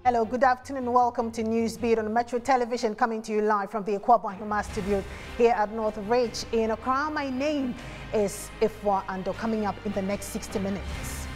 Hello, good afternoon. Welcome to Newsbeat on Metro Television, coming to you live from the Akwa Bahima studio here at North Ridge in Accra. My name is Ifwa Ando, coming up in the next 60 minutes.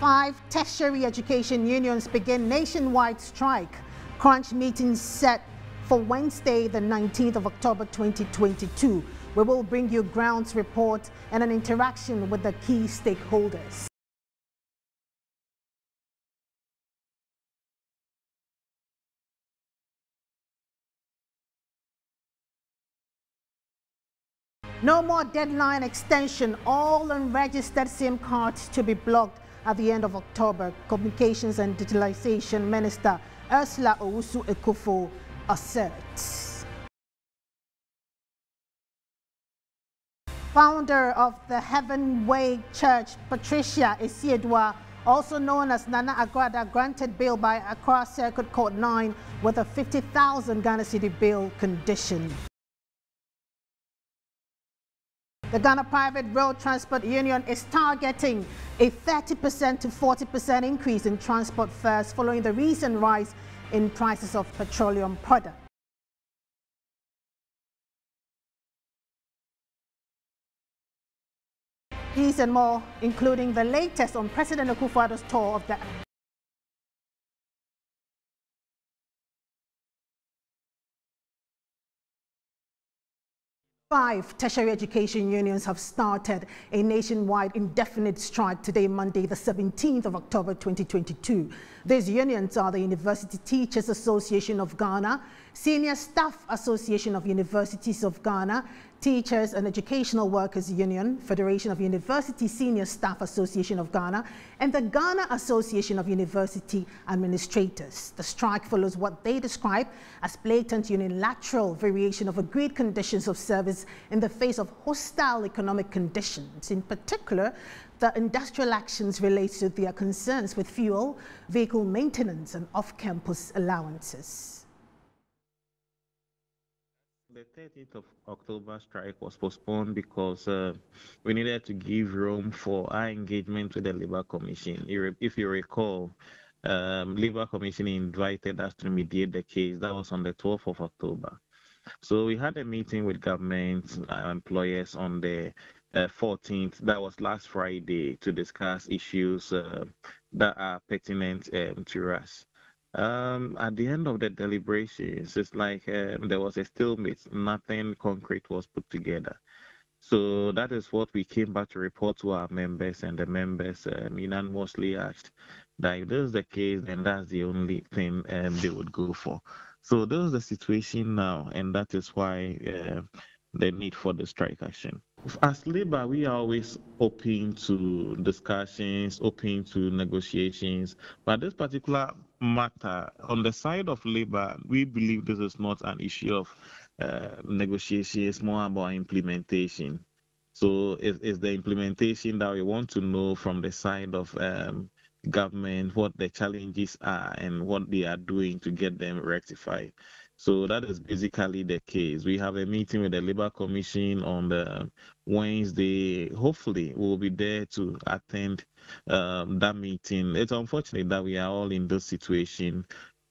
Five tertiary education unions begin nationwide strike. Crunch meeting set for Wednesday, the 19th of October 2022. We will bring you grounds report and an interaction with the key stakeholders. No more deadline extension. All unregistered SIM cards to be blocked at the end of October. Communications and Digitalization Minister Ursula Owusu-Ekufo asserts. Founder of the Heaven Way Church, Patricia Esiedwa, also known as Nana Agrada, granted bail by Accra Circuit Court 9 with a 50,000 Ghana cedi bail condition. The Ghana Private Road Transport Union is targeting a 30% to 40% increase in transport fares following the recent rise in prices of petroleum products. These and more, including the latest on President Akufo-Addo's tour of the Five tertiary education unions have started a nationwide indefinite strike today, Monday, the 17th of October 2022. These unions are the University Teachers Association of Ghana, Senior Staff Association of Universities of Ghana, Teachers and Educational Workers Union, Federation of University Senior Staff Association of Ghana, and the Ghana Association of University Administrators. The strike follows what they describe as blatant unilateral variation of agreed conditions of service in the face of hostile economic conditions. In particular, the industrial actions relate to their concerns with fuel, vehicle maintenance, and off-campus allowances. The 30th of October strike was postponed because we needed to give room for our engagement with the Labour Commission. If you recall, Labour Commission invited us to mediate the case. That was on the 12th of October. So we had a meeting with government employers on the 14th. That was last Friday, to discuss issues that are pertinent to us. At the end of the deliberations, it's like there was a stalemate. Nothing concrete was put together. So that is what we came back to report to our members, and the members unanimously asked that if this is the case, then that's the only thing they would go for. So this is the situation now, and that is why the need for the strike action. As Labour, we are always open to discussions, open to negotiations, but this particular matter, on the side of Labour, we believe this is not an issue of negotiation, it's more about implementation. So it's the implementation that we want to know from the side of government, what the challenges are and what they are doing to get them rectified. So that is basically the case. We have a meeting with the Labour Commission on the Wednesday. Hopefully, we'll be there to attend that meeting. It's unfortunate that we are all in this situation,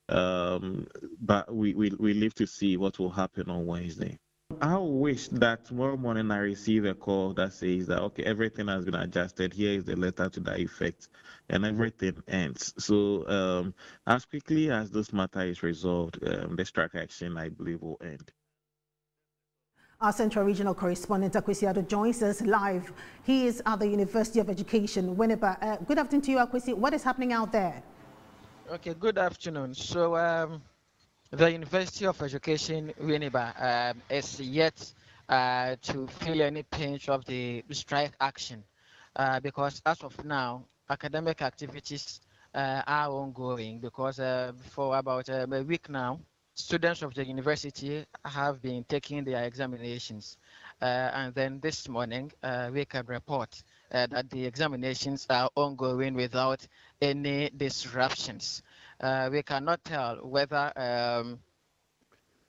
but we live to see what will happen on Wednesday. I wish that tomorrow morning I receive a call that says that, okay, everything has been adjusted. Here is the letter to that effect, and everything ends. So as quickly as this matter is resolved, the strike action, I believe, will end. Our Central Regional Correspondent, Akwesi Addo, joins us live. He is at the University of Education, Winneba. Good afternoon to you, Akwesi. What is happening out there? Okay, good afternoon. So the University of Education, Winneba, is yet to feel any pinch of the strike action because as of now, academic activities are ongoing because for about a week now, students of the university have been taking their examinations. And then this morning, we can report that the examinations are ongoing without any disruptions. We cannot tell whether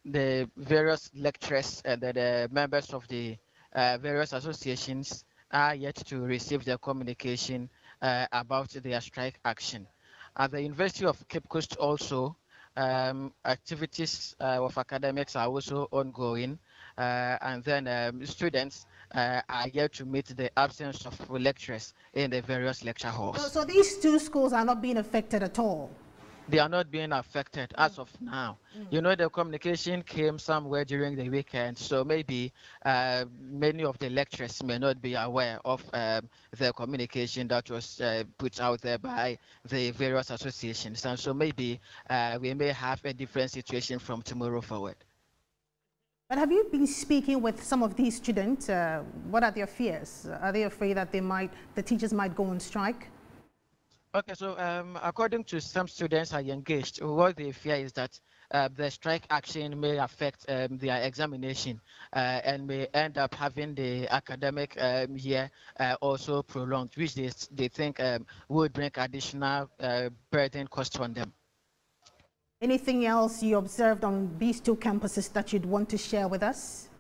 the various lecturers and the members of the various associations are yet to receive their communication about their strike action. At the University of Cape Coast also, activities of academics are also ongoing, and then students are yet to meet the absence of lecturers in the various lecture halls. So these two schools are not being affected at all? They are not being affected as of now. You know, the communication came somewhere during the weekend, so maybe many of the lecturers may not be aware of the communication that was put out there by the various associations, and so maybe we may have a different situation from tomorrow forward. But have you been speaking with some of these students? What are their fears? Are they afraid that the teachers might go on strike? Okay, so according to some students I engaged, what they fear is that the strike action may affect their examination and may end up having the academic year also prolonged, which they think would bring additional burden cost on them. Anything else you observed on these two campuses that you'd want to share with us?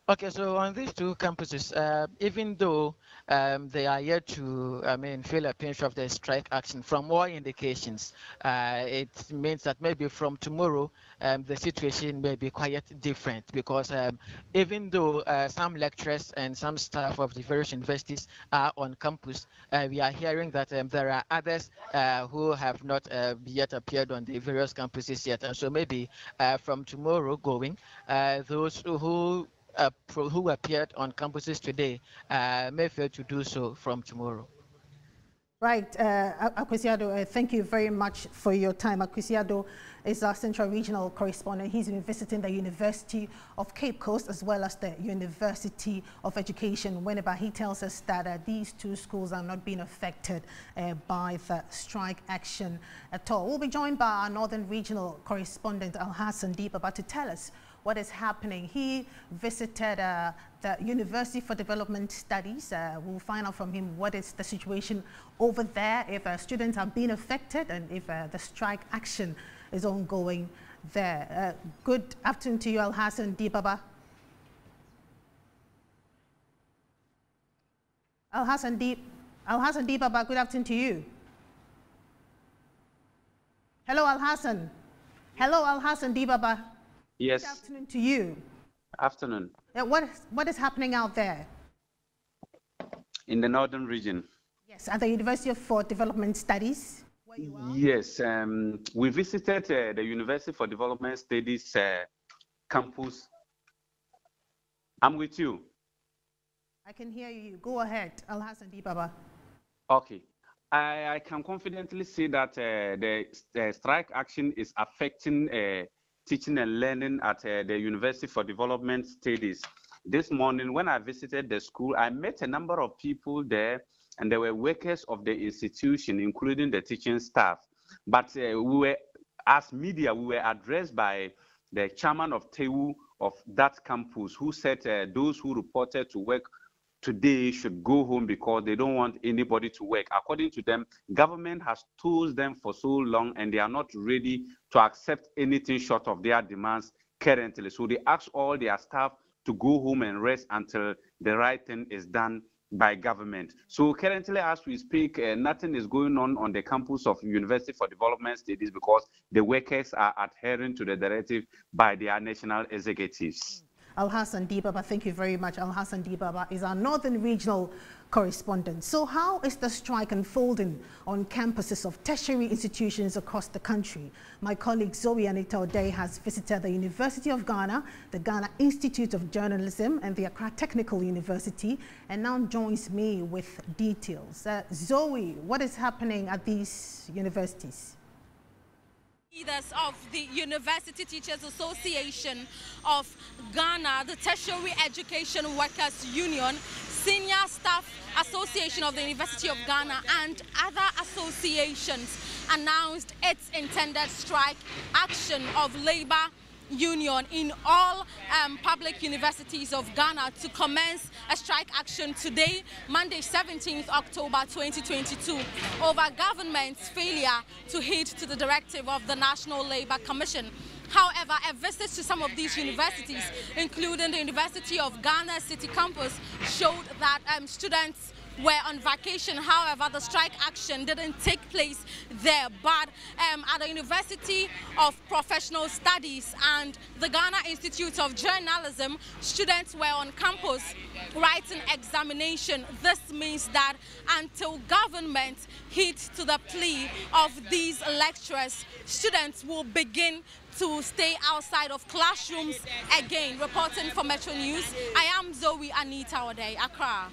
Okay, so on these two campuses, even though they are yet to, feel a pinch of the strike action, from all indications, it means that maybe from tomorrow, the situation may be quite different, because even though some lecturers and some staff of the various universities are on campus, we are hearing that there are others who have not yet appeared on the various campuses yet. And so maybe from tomorrow going, those who appeared on campuses today may fail to do so from tomorrow. Right, Akwesia-Addo, thank you very much for your time. Akwesia-Addo is our Central Regional Correspondent. He's been visiting the University of Cape Coast as well as the University of Education Winneba. He tells us that these two schools are not being affected by the strike action at all. We'll be joined by our Northern Regional Correspondent, Alhassan Dibaba, to tell us what is happening. He visited the University for Development Studies. We'll find out from him what is the situation over there, if students are being affected and if the strike action is ongoing there. Good afternoon to you, Alhassan Dibaba. Alhassan Dibaba, good afternoon to you. Hello, Alhassan. Hello, Alhassan Dibaba. Yes. Good afternoon to you. Afternoon. What is happening out there? In the northern region. Yes, at the University for Development Studies. Where you are? Yes, we visited the University for Development Studies campus. I'm with you. I can hear you. Go ahead, Alhassan Dibaba. Okay. I can confidently say that the strike action is affecting teaching and learning at the University for Development Studies. This morning, when I visited the school, I met a number of people there, and they were workers of the institution, including the teaching staff. But as media, we were addressed by the chairman of TEU of that campus, who said those who reported to work today should go home because they don't want anybody to work. According to them, government has told them for so long and they are not ready to accept anything short of their demands currently. So they ask all their staff to go home and rest until the right thing is done by government. So currently, as we speak, nothing is going on the campus of University for Development Studies because the workers are adhering to the directive by their national executives. Alhassan Dibaba, thank you very much. Alhassan Dibaba is our Northern Regional Correspondent. So how is the strike unfolding on campuses of tertiary institutions across the country? My colleague Zoe Anita O'Day has visited the University of Ghana, the Ghana Institute of Journalism and the Accra Technical University, and now joins me with details. Zoe, what is happening at these universities? Leaders of the University Teachers Association of Ghana, the Tertiary Education Workers Union, Senior Staff Association of the University of Ghana and other associations announced its intended strike action of labor union in all public universities of Ghana to commence a strike action today, Monday 17th October 2022, over government's failure to heed to the directive of the National Labour Commission. However, a visit to some of these universities, including the University of Ghana City Campus, showed that students were on vacation. However, the strike action didn't take place there. But at the University of Professional Studies and the Ghana Institute of Journalism, students were on campus writing examination. This means that until government heeds to the plea of these lecturers, students will begin to stay outside of classrooms again. Reporting for Metro News, I am Zoe Anita Ode, Accra.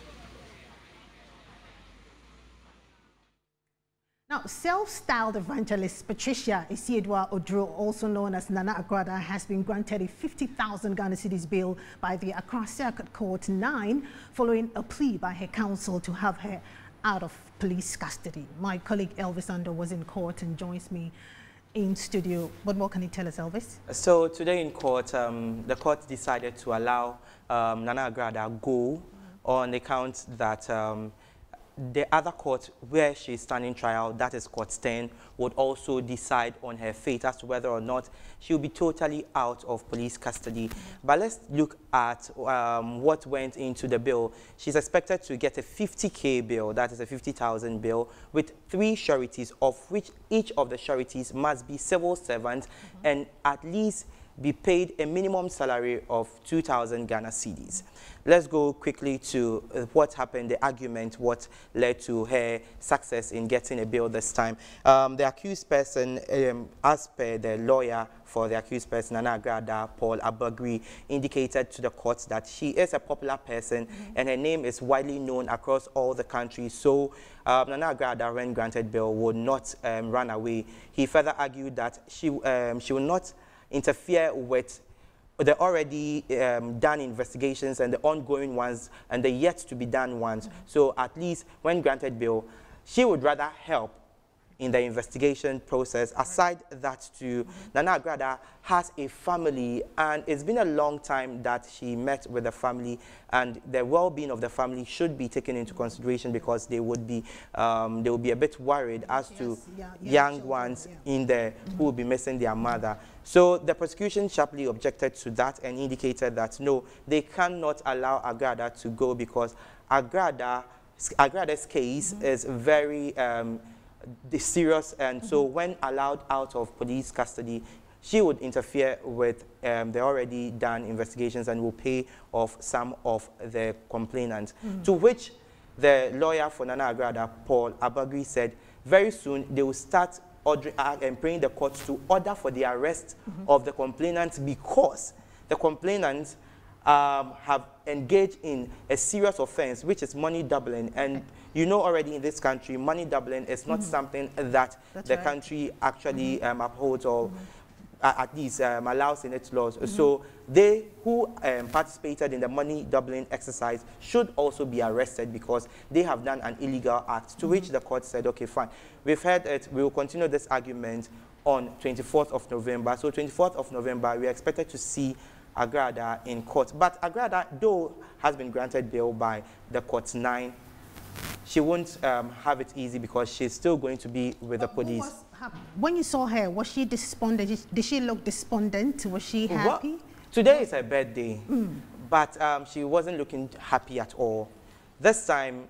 Now, self-styled evangelist Patricia Isiedwa Odro, also known as Nana Agradaa, has been granted a 50,000 Ghana cedis bail by the Accra Circuit Court 9 following a plea by her counsel to have her out of police custody. My colleague Elvis Ando was in court and joins me in studio. What more can you tell us, Elvis? So today in court, the court decided to allow Nana Agradaa go on account that the other court where she's standing trial, that is Court 10, would also decide on her fate as to whether or not she'll be totally out of police custody. But let's look at what went into the bill. She's expected to get a 50K bill, that is a 50,000 bill, with 3 sureties, of which each of the sureties must be civil servants and at least be paid a minimum salary of 2,000 Ghana cedis. Let's go quickly to what happened, the argument, what led to her success in getting a bill this time. The accused person, as per the lawyer for the accused person, Nana Agradaa, Paul Abagri, indicated to the court that she is a popular person and her name is widely known across all the country. So Nana Agradaa, when granted bail, would not run away. He further argued that she will not interfere with the already done investigations and the ongoing ones and the yet to be done ones. So at least when granted bail, she would rather help in the investigation process. Aside that too, Nana Agradaa has a family, and it's been a long time that she met with the family, and the well-being of the family should be taken into consideration because they will be a bit worried as to young ones in there who will be missing their mother. So the prosecution sharply objected to that and indicated that no, they cannot allow Agradaa to go because Agrada's case is very serious, and so when allowed out of police custody, she would interfere with the already done investigations and will pay off some of the complainants. To which the lawyer for Nana Agradaa, Paul Abagri, said very soon they will start ordering and praying the courts to order for the arrest of the complainants because the complainants have engaged in a serious offense, which is money doubling. And you know already in this country, money doubling is not something that the country actually upholds or at least allows in its laws. So they who participated in the money doubling exercise should also be arrested because they have done an illegal act, to which the court said, okay, fine. We've heard it. We will continue this argument on 24th of November. So 24th of November, we are expected to see Agradaa in court. But Agradaa, though, has been granted bail by the Court 9, she won't have it easy because she's still going to be with the police. When you saw her, was she despondent? Did she look despondent? Was she happy? Well, today is her birthday, but she wasn't looking happy at all. This time,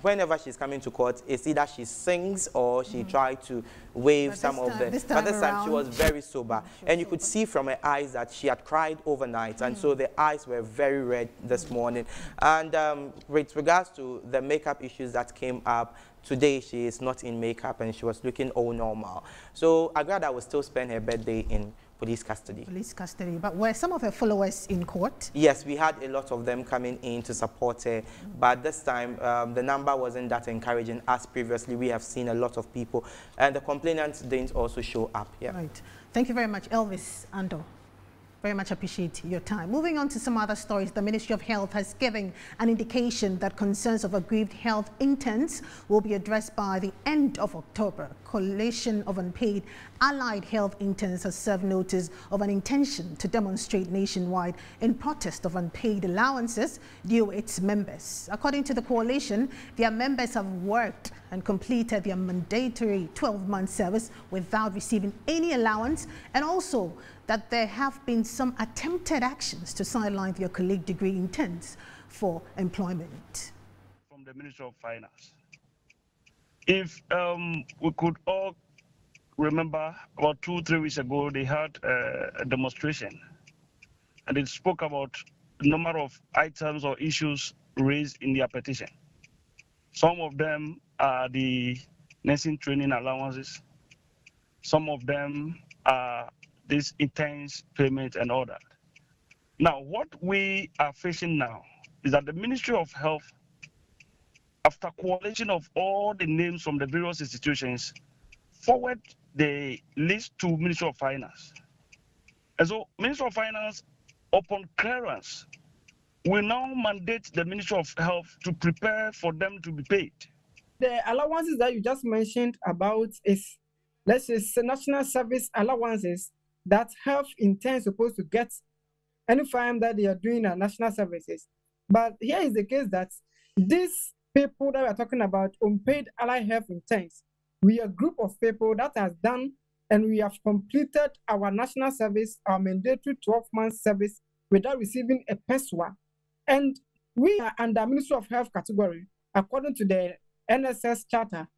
whenever she's coming to court, it's either she sings or she tried to wave some of the... But this time she was very sober. And you could see from her eyes that she had cried overnight. And so the eyes were very red this morning. And with regards to the makeup issues that came up, today she is not in makeup and she was looking all normal. So Agradaa will still spend her birthday in police custody. Police custody. But were some of her followers in court? Yes, we had a lot of them coming in to support her. But this time, the number wasn't that encouraging as previously. We have seen a lot of people. And the complainants didn't also show up. Yeah. Right. Thank you very much, Elvis Ando. Very much appreciate your time. Moving on to some other stories, the Ministry of Health has given an indication that concerns of aggrieved health interns will be addressed by the end of October. Coalition of Unpaid Allied Health Interns has served notice of an intention to demonstrate nationwide in protest of unpaid allowances due its members. According to the coalition, their members have worked and completed their mandatory 12-month service without receiving any allowance, and also that there have been some attempted actions to sideline your colleague degree interns for employment. From the Ministry of Finance. If we could all remember, about 2-3 weeks ago, they had a demonstration, and it spoke about the number of items or issues raised in their petition. Some of them are the nursing training allowances. Some of them are this intense payment and all that. Now, what we are facing now is that the Ministry of Health, after coalition of all the names from the various institutions, forward the list to Ministry of Finance. And so Ministry of Finance, upon clearance, will now mandate the Ministry of Health to prepare for them to be paid. The allowances that you just mentioned about is, let's say, national service allowances that health interns supposed to get any time that they are doing national services. But here is the case that these people that we are talking about, unpaid allied health interns, we are a group of people that has done and we have completed our national service, our mandatory 12-month service without receiving a PESWA. And we are under Ministry of Health category, according to the NSS charter.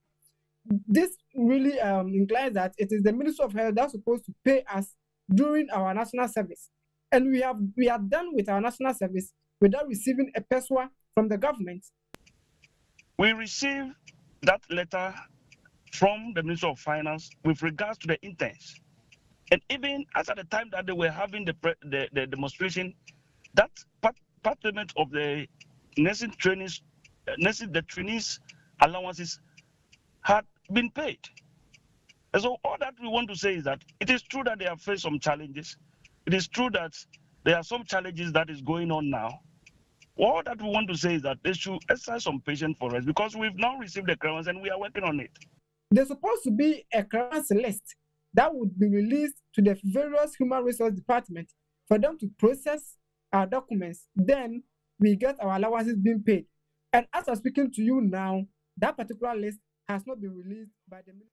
This really implies that it is the Ministry of Health that's supposed to pay us during our national service. And we are done with our national service without receiving a PESWA from the government. We received that letter from the Ministry of Finance with regards to the interns. And even as at the time that they were having the demonstration, that part payment of the nursing trainees, the trainees allowances had been paid. And so all that we want to say is that it is true that they have faced some challenges. It is true that there are some challenges that is going on now. All that we want to say is that they should exercise some patience for us because we've now received the clearance and we are working on it. There's supposed to be a clearance list that would be released to the various human resource departments for them to process our documents. Then we get our allowances being paid. And as I'm speaking to you now, that particular list has not been released by the ministry.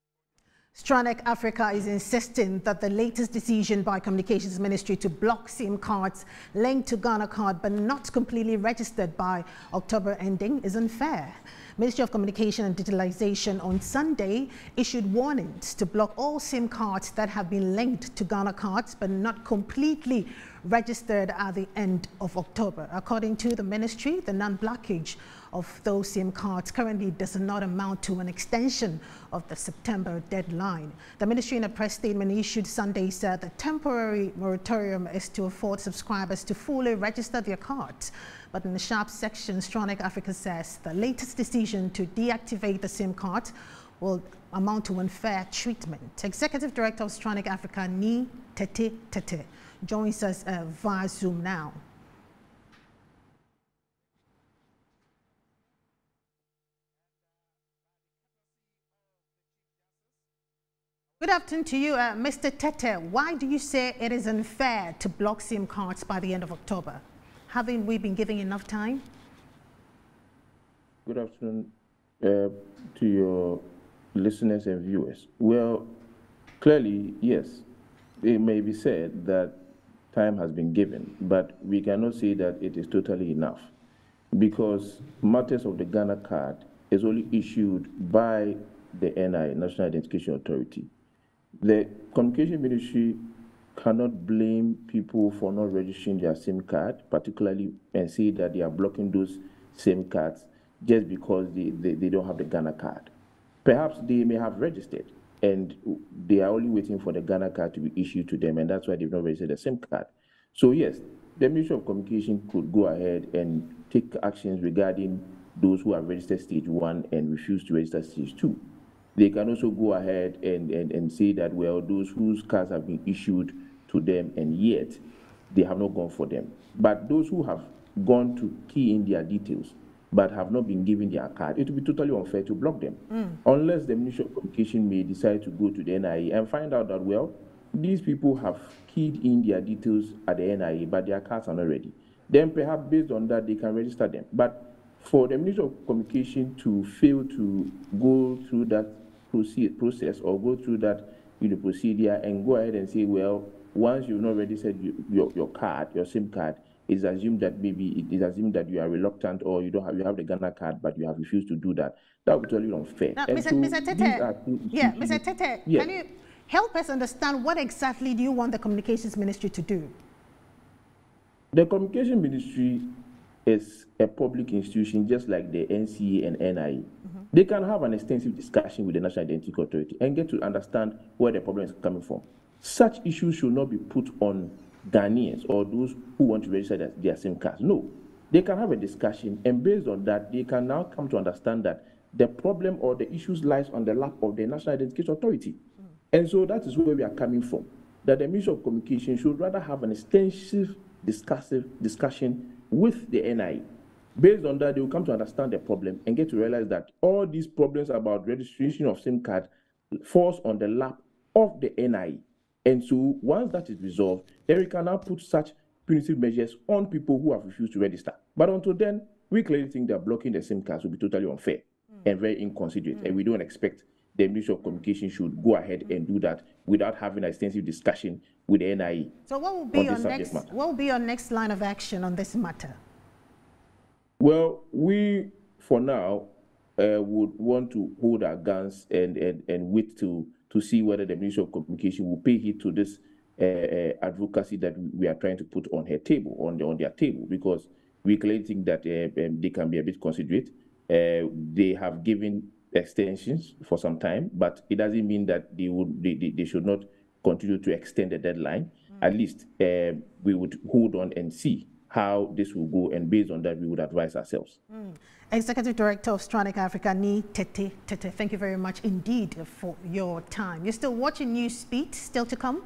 Stranek Africa is insisting that the latest decision by Communications Ministry to block SIM cards linked to Ghana card but not completely registered by October ending is unfair. Ministry of Communication and Digitalization on Sunday issued warnings to block all SIM cards that have been linked to Ghana cards but not completely registered at the end of October. According to the ministry, the non-blockage of those SIM cards currently does not amount to an extension of the September deadline. The ministry, in a press statement issued Sunday, said the temporary moratorium is to afford subscribers to fully register their cards. But in the sharp section, Stranek Africa says the latest decision to deactivate the SIM card will amount to unfair treatment. Executive Director of Stranek Africa, Ni Tete, joins us via Zoom now. Good afternoon to you, Mr. Tete. Why do you say it is unfair to block SIM cards by the end of October? Haven't we been giving enough time? Good afternoon to your listeners and viewers. Well, clearly, yes, it may be said that time has been given, but we cannot say that it is totally enough because matters of the Ghana card is only issued by the NI, National Identification Authority. The Communication Ministry cannot blame people for not registering their SIM card, particularly, and say that they are blocking those SIM cards just because they don't have the Ghana card. Perhaps they may have registered and they are only waiting for the Ghana card to be issued to them, and that's why they've not registered the SIM card. So yes, the Ministry of Communication could go ahead and take actions regarding those who have registered stage 1 and refuse to register stage 2. They can also go ahead and say that, well, those whose cards have been issued to them and yet they have not gone for them. But those who have gone to key in their details but have not been given their card, it would be totally unfair to block them. Unless the Ministry of Communication may decide to go to the NIA and find out that, well, these people have keyed in their details at the NIA, but their cards are not ready. Then perhaps based on that, they can register them. But for the Ministry of Communication to fail to go through that process or go through that procedure and go ahead and say, well, once you've not registered your card, your SIM card, it's assumed that maybe it is assumed that you are reluctant or you have the Ghana card, but you have refused to do that. That would be totally unfair. Now, Mr. Tete, yes. Can you help us understand what exactly do you want the Communications Ministry to do? The Communication Ministry is a public institution just like the NCA and NIE. They can have an extensive discussion with the National Identity Authority and get to understand where the problem is coming from. Such issues should not be put on Ghanaians or those who want to register their SIM cards. No, they can have a discussion, and based on that, they can now come to understand that the problem or the issues lies on the lap of the National Identification Authority. And so that is where we are coming from, that the Ministry of Communication should rather have an extensive discussion with the NIE. Based on that, they will come to understand the problem and get to realize that all these problems about registration of SIM card falls on the lap of the NIE. And so once that is resolved, then we can now put such punitive measures on people who have refused to register. But until then, we clearly think that blocking the SIM cards will be totally unfair and very inconsiderate. And we don't expect the Ministry of Communication should go ahead and do that without having an extensive discussion with the NIE. So what will be your next line of action on this matter? Well, we, for now, would want to hold our guns and wait to see whether the Ministry of Communication will pay heed to this advocacy that we are trying to put on their table, because we clearly think that they can be a bit considerate. They have given extensions for some time, but it doesn't mean that they should not continue to extend the deadline. At least we would hold on and see how this will go, and based on that, we would advise ourselves. Executive Director of Stranik Africa, Nii Tete, thank you very much indeed for your time. You're still watching Newsbeat, still to come?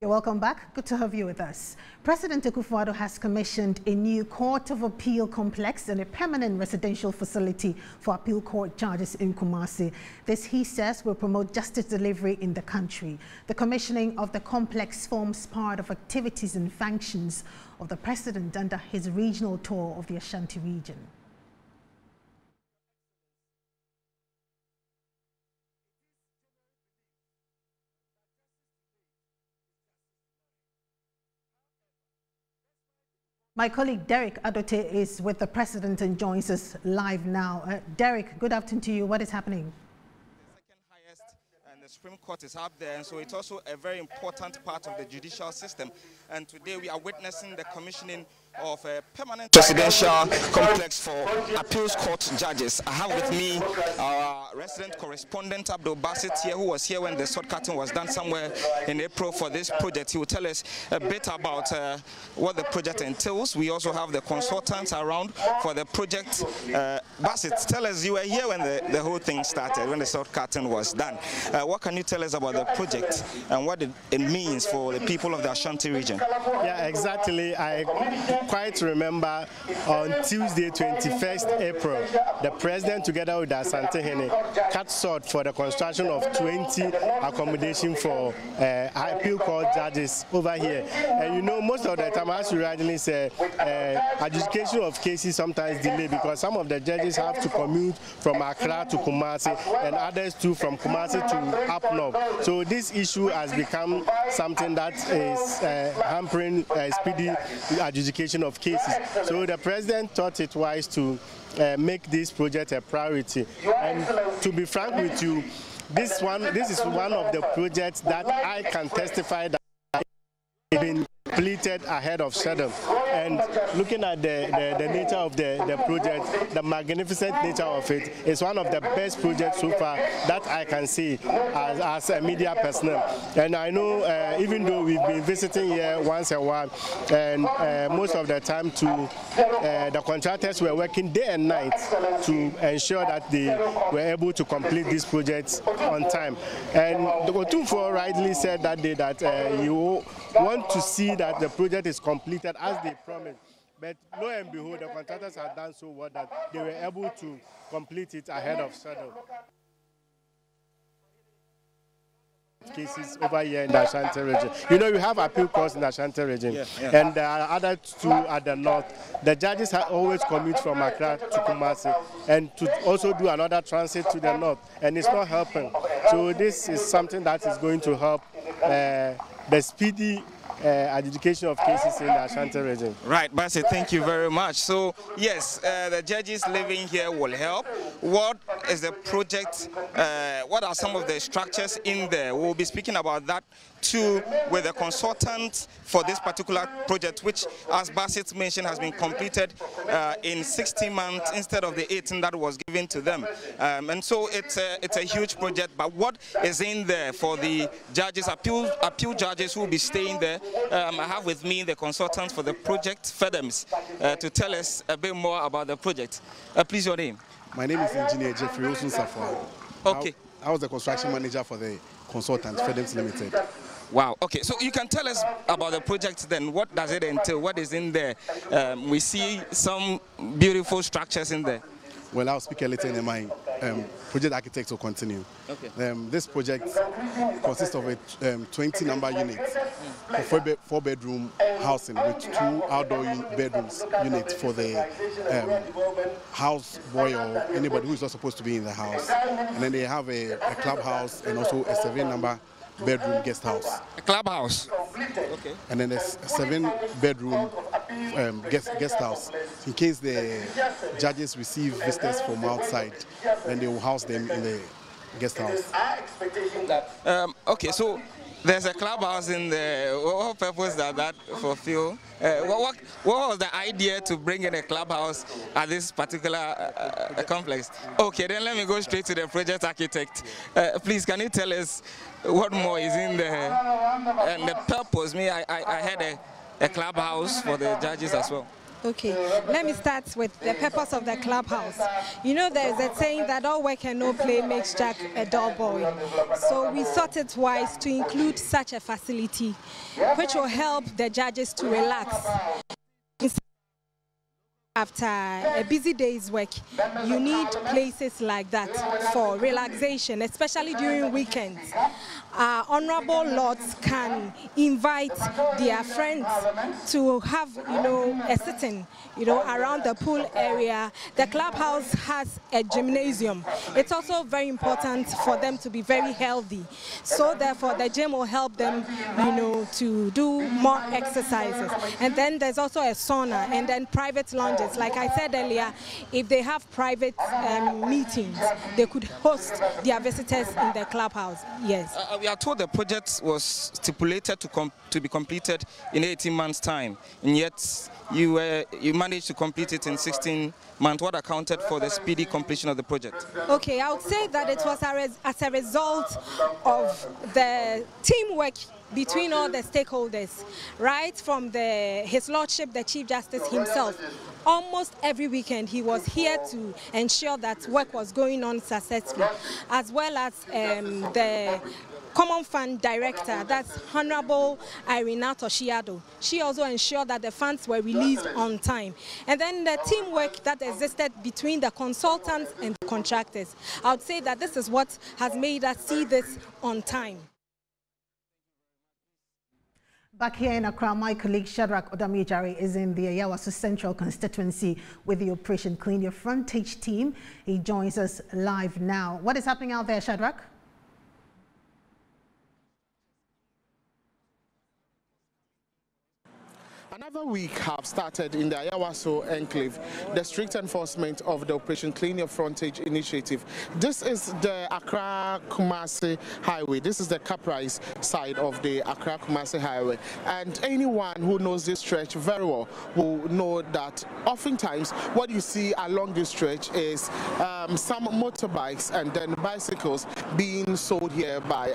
You're welcome back. Good to have you with us. President Akufo-Addo has commissioned a new Court of Appeal complex and a permanent residential facility for appeal court judges in Kumasi. This, he says, will promote justice delivery in the country. The commissioning of the complex forms part of activities and functions of the president under his regional tour of the Ashanti region. My colleague Derek Adote is with the president and joins us live now. Derek, good afternoon to you. What is happening? The second highest, and the Supreme Court is up there, and so it's also a very important part of the judicial system. And today we are witnessing the commissioning of a permanent residential complex for appeals court judges. I have with me our resident correspondent Abdul Basit here, who was here when the sword cutting was done somewhere in April for this project. He will tell us a bit about what the project entails. We also have the consultants around for the project. Basit, tell us, you were here when the whole thing started, when the sword cutting was done. What can you tell us about the project and what it means for the people of the Ashanti region? Yeah, exactly. I quite remember on Tuesday, 21st April, the president, together with Asante Hene, cut short for the construction of 20 accommodation for appeal court judges over here. And you know, most of the time, as you rightly say, adjudication of cases sometimes delay because some of the judges have to commute from Accra to Kumasi and others too from Kumasi to up north. So this issue has become something that is hampering speedy adjudication of cases. So the president thought it wise to make this project a priority. And to be frank with you, this is one of the projects that I can testify that has been completed ahead of schedule. And looking at the nature of the project, the magnificent nature of it, is one of the best projects so far that I can see as a media personnel. And I know even though we've been visiting here once a while, and most of the time the contractors were working day and night to ensure that they were able to complete this project on time. And the Otumfuo rightly said that day that you want to see that the project is completed as they promised. But lo and behold, the contractors have done so well that they were able to complete it ahead of schedule. cases over here in the Ashanti region. You know, you have appeal courts in the Ashanti region, and there are other two at the north. The judges always commute from Accra to Kumasi, and to also do another transit to the north, and it's not helping. So this is something that is going to help the speedy adjudication of cases in the Ashanti region. Right, Bassett, thank you very much. So, yes, the judges living here will help. What is the project? What are some of the structures in there? We'll be speaking about that too with a consultant for this particular project, which, as Bassett mentioned, has been completed in 16 months instead of the 18 that was given to them. And so it's a huge project. But what is in there for the judges, appeal judges who will be staying there? I have with me the consultant for the project, FEDEMS, to tell us a bit more about the project. Please, your name. My name is Engineer Jeffrey Osun Safwa. Okay. I was the construction manager for the consultant, FEDEMS Limited. Wow. Okay. So you can tell us about the project then. What does it entail? What is in there? We see some beautiful structures in there. Well, I'll speak a little and my project architect will continue. Okay. This project consists of a 20 number units, a 4-bedroom housing with 2 outdoor bedrooms units for the house boy or anybody who is not supposed to be in the house. And then they have a clubhouse and also a 7-number bedroom guest house. A clubhouse. Okay. And then there's a 7-bedroom guest house. In case the judges receive visitors from outside, then they will house them in the guest house. Okay, so there's a clubhouse in the. What purpose does that fulfill? What was the idea to bring in a clubhouse at this particular complex? Okay, then let me go straight to the project architect. Please, can you tell us what more is in there and the purpose? I had a clubhouse for the judges as well. Okay, let me start with the purpose of the clubhouse. You know, there's a saying that all work and no play makes Jack a dull boy. So we thought it wise to include such a facility, which will help the judges to relax. After a busy day's work, you need places like that for relaxation, especially during weekends. Honorable lords can invite their friends to have, a sitting, around the pool area. The clubhouse has a gymnasium. It's also very important for them to be very healthy. So therefore, the gym will help them, to do more exercises. And then there's also a sauna and then private lounges. Like I said earlier, if they have private meetings, they could host their visitors in the clubhouse. Yes. We are told the project was stipulated to be completed in 18 months' time, and yet you managed to complete it in 16 months. What accounted for the speedy completion of the project? Okay, I would say that it was as a result of the teamwork between all the stakeholders, right from His Lordship, the Chief Justice himself. Almost every weekend he was here to ensure that work was going on successfully, as well as the Common Fund Director, that's Honorable Irina Toshiado. She also ensured that the funds were released on time. And then the teamwork that existed between the consultants and the contractors. I would say that this is what has made us see this on time. Back here in Accra, my colleague Shadrach Odamijare is in the Ayawaso Central constituency with the Operation Clean Your Frontage team. He joins us live now. What is happening out there, Shadrach? Another week have started in the Ayawaso enclave, the strict enforcement of the Operation Clean Your Frontage initiative. This is the Accra-Kumasi highway. This is the Caprice side of the Accra-Kumasi highway. And anyone who knows this stretch very well will know that oftentimes what you see along this stretch is some motorbikes and then bicycles being sold here by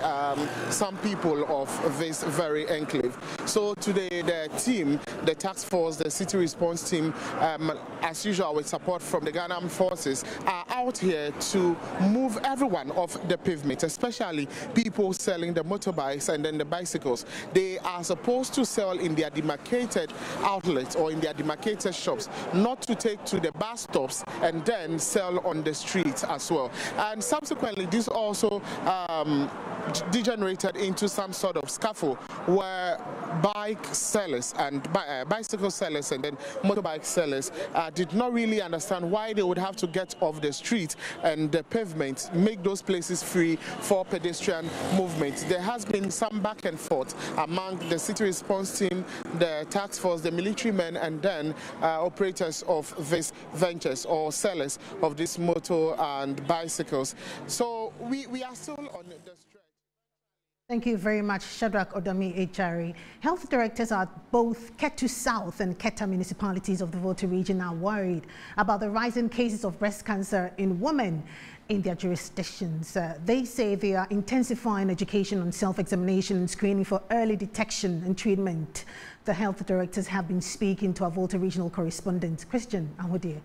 some people of this very enclave. So today the team, the task force, the city response team, as usual with support from the Ghana Armed Forces, are out here to move everyone off the pavement, especially people selling the motorbikes and then the bicycles. They are supposed to sell in their demarcated outlets or in their demarcated shops, not to take to the bus stops and then sell on the streets as well. And subsequently, this also degenerated into some sort of scuffle where bike sellers and bicycle sellers and then motorbike sellers did not really understand why they would have to get off the street and the pavement, make those places free for pedestrian movement. There has been some back and forth among the city response team, the task force, the military men, and then operators of these ventures or sellers of these motor and bicycles. So we are still on the street. Thank you very much, Shadrach Odami Echari. Health directors at both Ketu South and Keta municipalities of the Volta region are worried about the rising cases of breast cancer in women in their jurisdictions. They say they are intensifying education on self-examination and screening for early detection and treatment. The health directors have been speaking to our Volta regional correspondent, Christian Ahudie.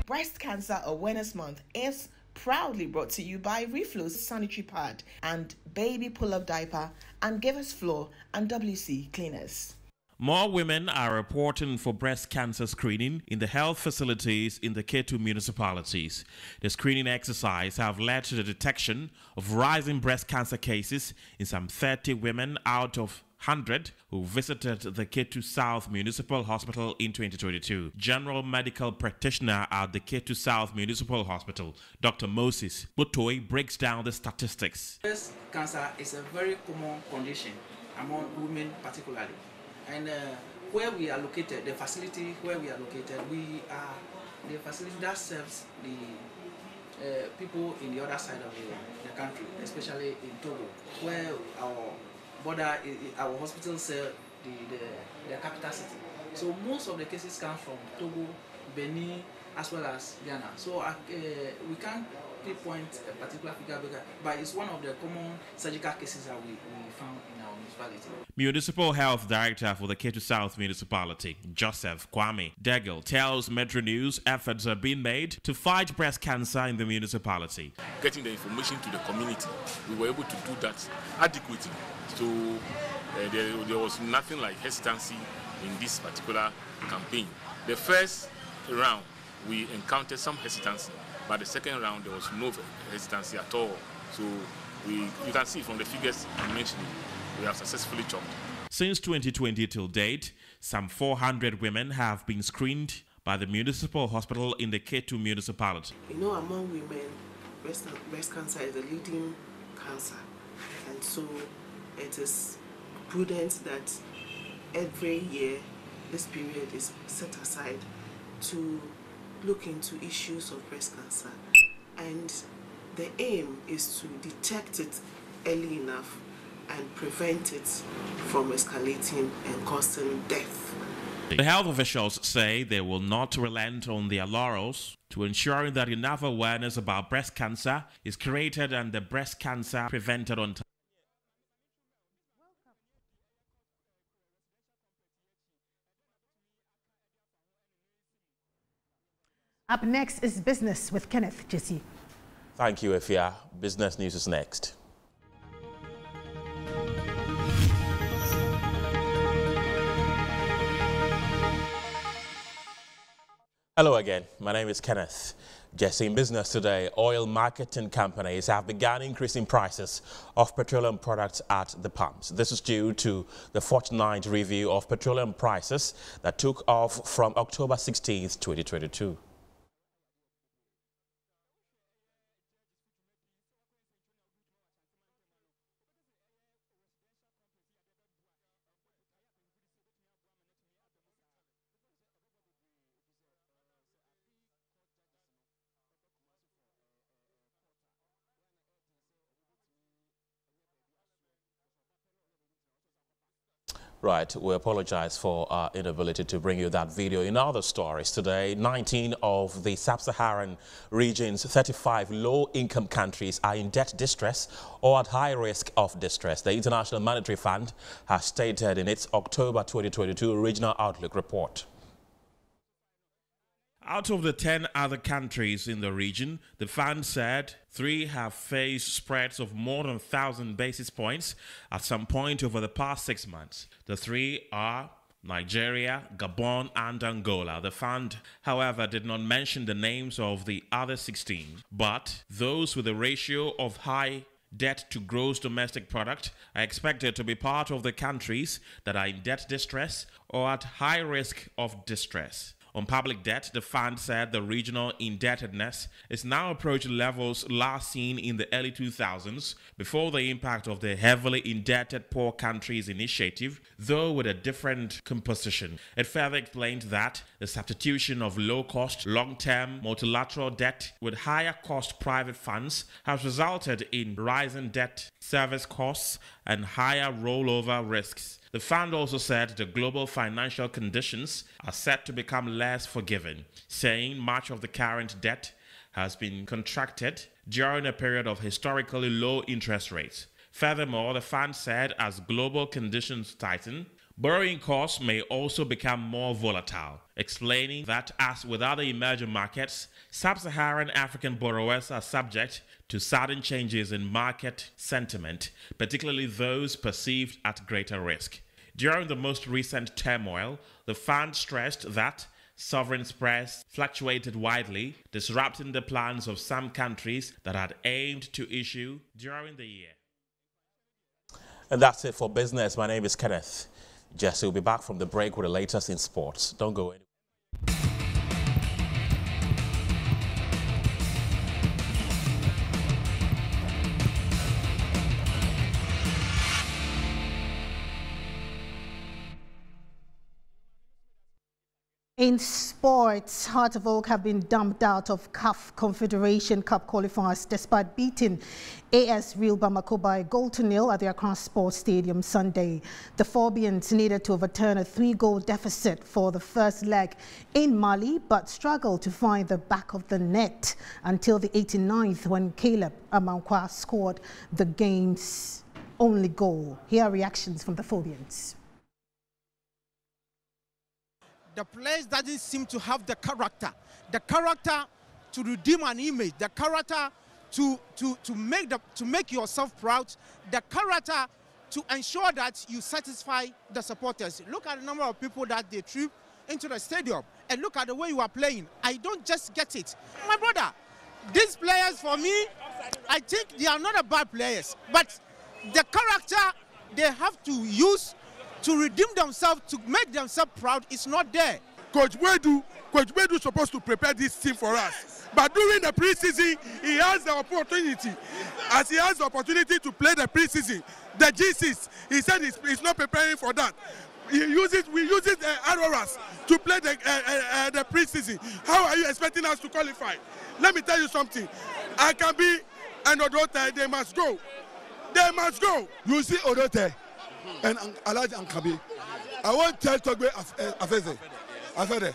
Breast Cancer Awareness Month is proudly brought to you by Reflows Sanitary Pad and Baby Pull-Up Diaper and Give Us Floor and WC Cleaners. More women are reporting for breast cancer screening in the health facilities in the Ketu municipalities. The screening exercise have led to the detection of rising breast cancer cases in some 30 women out of 100 who visited the Ketu South Municipal Hospital in 2022. General Medical Practitioner at the Ketu South Municipal Hospital, Dr. Moses Butoi, breaks down the statistics. Breast cancer is a very common condition among women particularly. And where we are located, the facility where we are located, we are the facility that serves the people in the other side of the country, especially in Togo, where our hospitals serve the capital city. So most of the cases come from Togo, Benin, as well as Ghana. So we can't pinpoint a particular figure, but it's one of the common surgical cases that we found in our municipality. Municipal Health Director for the Ketu South Municipality, Joseph Kwame Degel, tells Metro News efforts are being made to fight breast cancer in the municipality. Getting the information to the community, we were able to do that adequately. So there was nothing like hesitancy in this particular campaign. The first round, we encountered some hesitancy, but the second round, there was no hesitancy at all. So you can see from the figures I'm mentioning, we have successfully chopped. Since 2020 till date, some 400 women have been screened by the municipal hospital in the Ketu municipality. You know, among women, breast cancer is a leading cancer. And so it is prudent that every year this period is set aside to look into issues of breast cancer, and the aim is to detect it early enough and prevent it from escalating and causing death. The health officials say they will not relent on their laurels to ensuring that enough awareness about breast cancer is created and the breast cancer prevented on time. Up next is Business with Kenneth Jesse. Thank you, Efia. Business News is next. Hello again. My name is Kenneth Jesse. In business today, oil marketing companies have begun increasing prices of petroleum products at the pumps. This is due to the fortnight review of petroleum prices that took off from October 16, 2022. Right, we apologize for our inability to bring you that video. In other stories today, 19 of the sub-Saharan region's 35 low-income countries are in debt distress or at high risk of distress. The International Monetary Fund has stated in its October 2022 Regional Outlook report. Out of the 10 other countries in the region, the fund said 3 have faced spreads of more than 1,000 basis points at some point over the past 6 months. The 3 are Nigeria, Gabon, and Angola. The fund, however, did not mention the names of the other 16, but those with a ratio of high debt to gross domestic product are expected to be part of the countries that are in debt distress or at high risk of distress. On public debt, the fund said the regional indebtedness is now approaching levels last seen in the early 2000s before the impact of the heavily indebted poor countries initiative, though with a different composition. It further explained that the substitution of low-cost, long-term multilateral debt with higher-cost private funds has resulted in rising debt service costs and higher rollover risks. The fund also said the global financial conditions are set to become less forgiving, saying much of the current debt has been contracted during a period of historically low interest rates. Furthermore, the fund said as global conditions tighten, borrowing costs may also become more volatile, explaining that as with other emerging markets, sub-Saharan African borrowers are subject to sudden changes in market sentiment, particularly those perceived at greater risk. During the most recent turmoil, the fund stressed that sovereign spreads fluctuated widely, disrupting the plans of some countries that had aimed to issue during the year. And that's it for business. My name is Kenneth. Jesse will be back from the break with the latest in sports. Don't go anywhere. In sports, Heart of Oak have been dumped out of CAF Confederation Cup qualifiers despite beating AS Real Bamako by a 1-0 at the Accra Sports Stadium Sunday. The Phobians needed to overturn a 3-goal deficit for the first leg in Mali, but struggled to find the back of the net until the 89th when Caleb Amankwa scored the game's only goal. Here are reactions from the Phobians. The players doesn't seem to have the character to redeem an image, the character to make yourself proud, the character to ensure that you satisfy the supporters. Look at the number of people that they trip into the stadium, and look at the way you are playing. I don't just get it. My brother, these players for me, I think they are not bad players, but the character they have to use to redeem themselves, to make themselves proud, is not there. Coach Wedu is supposed to prepare this team for us. But during the preseason, he has the opportunity. As he has the opportunity to play the preseason, the G6, he said he's not preparing for that. We use Aroras to play the preseason. How are you expecting us to qualify? Let me tell you something. Akabi and Odote, they must go. They must go. You see Odote and Alhaji Ankabi. I want to tell Togbe Afede,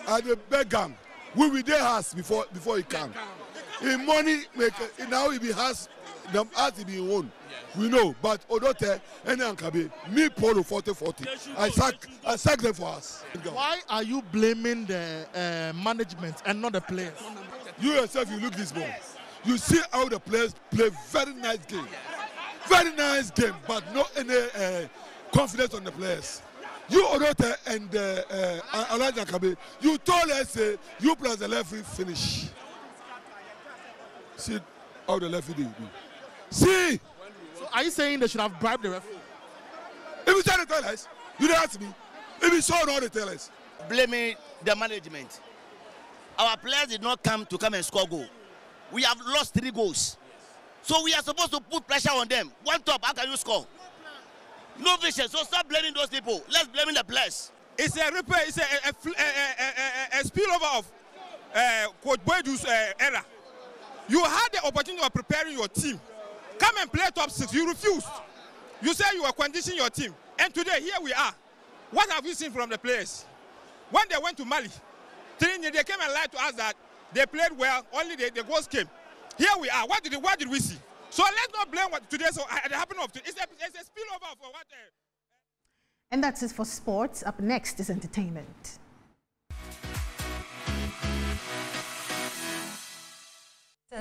at the Begam, we will there has before he come. In money, now he be has them as he be own. We know, but Odote and Ankabi, me Polo 40-40. I sack them for us. Why are you blaming the management and not the players? You yourself, you look this ball. You see how the players play very nice game. Very nice game, but not any confidence on the players. You Odote and Alhaji Ankabi, you told us you plus the referee finish. See how the referee do. See! So are you saying they should have bribed the referee? If you tell the tellers, you don't ask me. If you saw all the tellers. Blaming the management. Our players did not come and score goal. We have lost 3 goals. So we are supposed to put pressure on them. One top, how can you score? No vision. So stop blaming those people. Let's blame the players. It's a repair. It's a spillover of Coach Boydu's era. You had the opportunity of preparing your team. Come and play top 6. You refused. You said you were conditioning your team. And today, here we are. What have you seen from the players? When they went to Mali, they came and lied to us that they played well, only the goals came. Here we are. What did we see? So let's not blame what today. So it happened of it's a spillover for what. And that's it for sports. Up next is entertainment.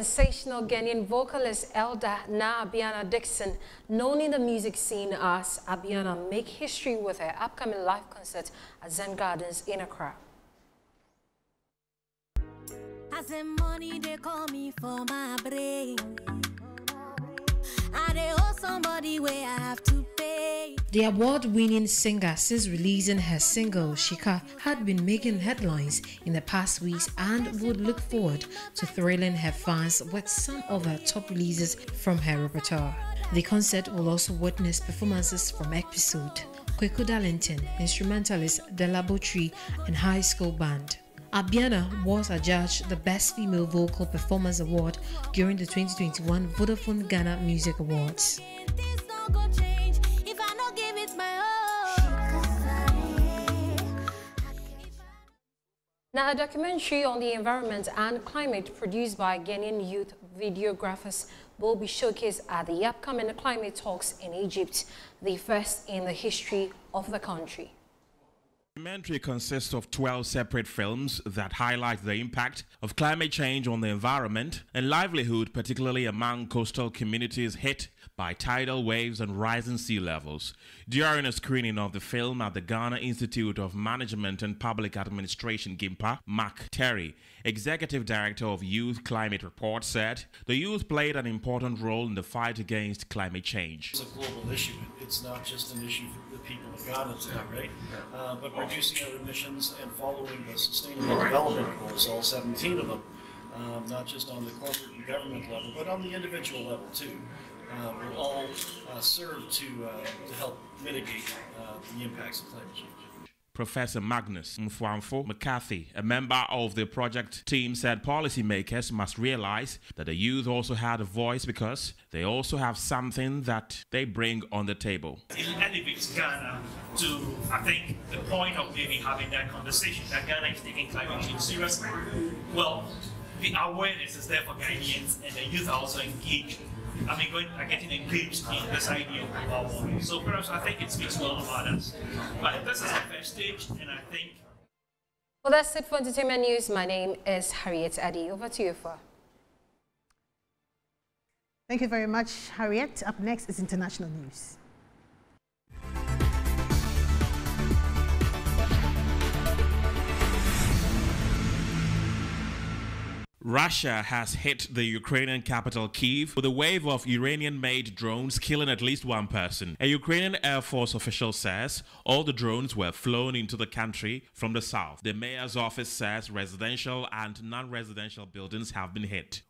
sensational Ghanaian vocalist Elder Na Abiana Dixon, known in the music scene as Abiana, make history with her upcoming live concert at Zen Gardens in Accra. I say money they call me for my brain. I they owe somebody where I have to pay. The award-winning singer, since releasing her single Shika, had been making headlines in the past weeks and would look forward to thrilling her fans with some of her top releases from her repertoire. The concert will also witness performances from Episode, Kweku Darlington, instrumentalist Della Botry, and High School Band. Abiana was adjudged the Best Female Vocal Performance Award during the 2021 Vodafone Ghana Music Awards. Now, a documentary on the environment and climate produced by Ghanaian youth videographers will be showcased at the upcoming climate talks in Egypt, the first in the history of the country. The documentary consists of 12 separate films that highlight the impact of climate change on the environment and livelihood, particularly among coastal communities hit by tidal waves and rising sea levels. During a screening of the film at the Ghana Institute of Management and Public Administration, GIMPA, Mark Terry, Executive Director of Youth Climate Report, said the youth played an important role in the fight against climate change. It's a global issue. It's not just an issue for the people of Ghana today, right? But reducing our emissions and following the Sustainable Development Goals, all 17 of them, not just on the corporate and government level, but on the individual level too, will all serve to help mitigate the impacts of climate change. Professor Magnus Mfwamfo McCarthy, a member of the project team, said policymakers must realize that the youth also had a voice because they also have something that they bring on the table. It elevates Ghana to, I think, the point of maybe having that conversation that Ghana is taking climate change seriously. Well, the awareness is there for Ghanaians, and the youth are also engaged. Getting engaged in this idea of global warming. So perhaps I think it speaks well about us. But this is the first stage, and I think... Well, that's it for Entertainment News. My name is Harriet Addy. Over to you, Fa. Thank you very much, Harriet. Up next is International News. Russia has hit the Ukrainian capital Kyiv with a wave of Iranian-made drones, killing at least one person. A Ukrainian Air Force official says all the drones were flown into the country from the south. The mayor's office says residential and non-residential buildings have been hit.